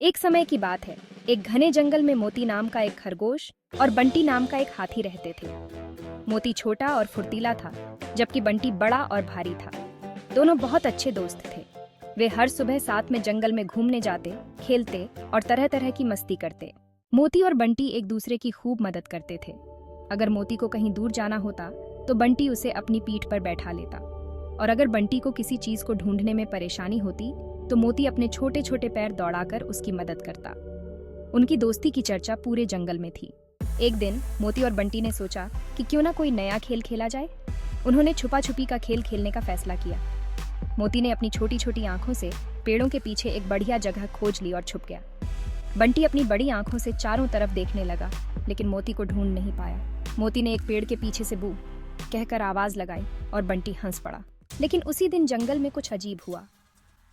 एक समय की बात है। एक घने जंगल में मोती नाम का एक खरगोश और बंटी नाम का एक हाथी रहते थे। मोती छोटा और फुर्तीला था, जबकि बंटी बड़ा और भारी था। दोनों बहुत अच्छे दोस्त थे। वे हर सुबह साथ में जंगल में घूमने जाते, खेलते और तरह तरह की मस्ती करते। मोती और बंटी एक दूसरे की खूब मदद करते थे। अगर मोती को कहीं दूर जाना होता तो बंटी उसे अपनी पीठ पर बैठा लेता, और अगर बंटी को किसी चीज को ढूंढने में परेशानी होती तो मोती अपने छोटे छोटे पैर दौड़ाकर उसकी मदद करता। उनकी दोस्ती की चर्चा पूरे जंगल में थी। एक दिन मोती और बंटी ने सोचा कि क्यों ना कोई नया खेल खेला जाए। उन्होंने छुपा छुपी का खेल खेलने का फैसला किया। मोती ने अपनी छोटी छोटी आंखों से पेड़ों के पीछे एक बढ़िया जगह खोज ली और छुप गया। बंटी अपनी बड़ी आंखों से चारों तरफ देखने लगा, लेकिन मोती को ढूंढ नहीं पाया। मोती ने एक पेड़ के पीछे से बू कहकर आवाज लगाई और बंटी हंस पड़ा। लेकिन उसी दिन जंगल में कुछ अजीब हुआ।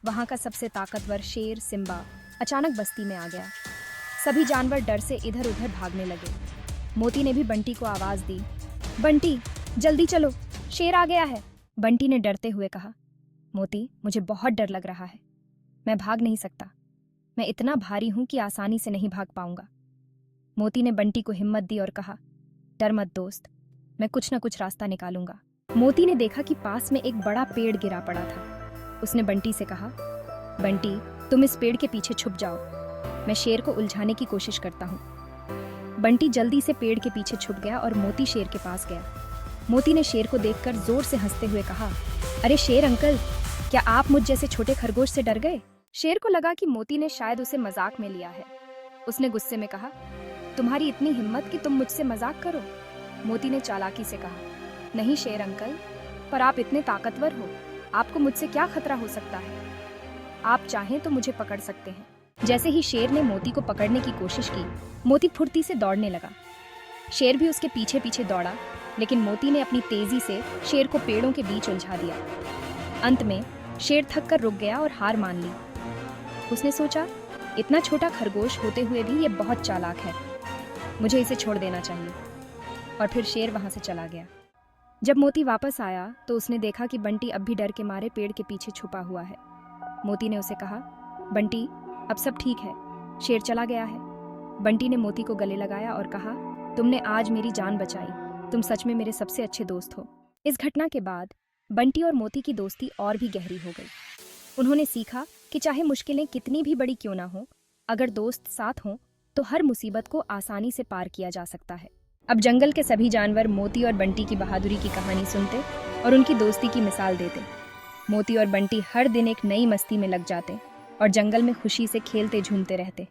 वहां का सबसे ताकतवर शेर सिम्बा अचानक बस्ती में आ गया। सभी जानवर डर से इधर उधर भागने लगे। मोती ने भी बंटी को आवाज दी, बंटी जल्दी चलो, शेर आ गया है। बंटी ने डरते हुए कहा, मोती मुझे बहुत डर लग रहा है, मैं भाग नहीं सकता। मैं इतना भारी हूं कि आसानी से नहीं भाग पाऊंगा। मोती ने बंटी को हिम्मत दी और कहा, डर मत दोस्त, मैं कुछ न कुछ रास्ता निकालूंगा। मोती ने देखा कि पास में एक बड़ा पेड़ गिरा पड़ा था। उसने बंटी से कहा, बंटी तुम इस पेड़ के पीछे छुप जाओ, मैं शेर को उलझाने की कोशिश करता हूँ। बंटी जल्दी से पेड़ के पीछे छुप गया और मोती शेर के पास गया। मोती ने शेर को देखकर जोर से हंसते हुए कहा, अरे शेर अंकल, क्या आप मुझ जैसे छोटे खरगोश से डर गए? शेर को लगा कि मोती ने शायद उसे मजाक में लिया है। उसने गुस्से में कहा, तुम्हारी इतनी हिम्मत कि तुम मुझसे मजाक करो? मोती ने चालाकी से कहा, नहीं शेर अंकल, पर आप इतने ताकतवर हो, आपको मुझसे क्या खतरा हो सकता है? आप चाहें तो मुझे पकड़ सकते हैं। जैसे ही शेर ने मोती को पकड़ने की कोशिश की, मोती फुर्ती से दौड़ने लगा। शेर भी उसके पीछे पीछे दौड़ा, लेकिन मोती ने अपनी तेजी से शेर को पेड़ों के बीच उलझा दिया। अंत में शेर थक कर रुक गया और हार मान ली। उसने सोचा, इतना छोटा खरगोश होते हुए भी ये बहुत चालाक है, मुझे इसे छोड़ देना चाहिए। और फिर शेर वहां से चला गया। जब मोती वापस आया तो उसने देखा कि बंटी अब भी डर के मारे पेड़ के पीछे छुपा हुआ है। मोती ने उसे कहा, बंटी अब सब ठीक है, शेर चला गया है। बंटी ने मोती को गले लगाया और कहा, तुमने आज मेरी जान बचाई, तुम सच में मेरे सबसे अच्छे दोस्त हो। इस घटना के बाद बंटी और मोती की दोस्ती और भी गहरी हो गई। उन्होंने सीखा कि चाहे मुश्किलें कितनी भी बड़ी क्यों ना हो, अगर दोस्त साथ हों तो हर मुसीबत को आसानी से पार किया जा सकता है। अब जंगल के सभी जानवर मोती और बंटी की बहादुरी की कहानी सुनते और उनकी दोस्ती की मिसाल देते। मोती और बंटी हर दिन एक नई मस्ती में लग जाते और जंगल में खुशी से खेलते झूमते रहते।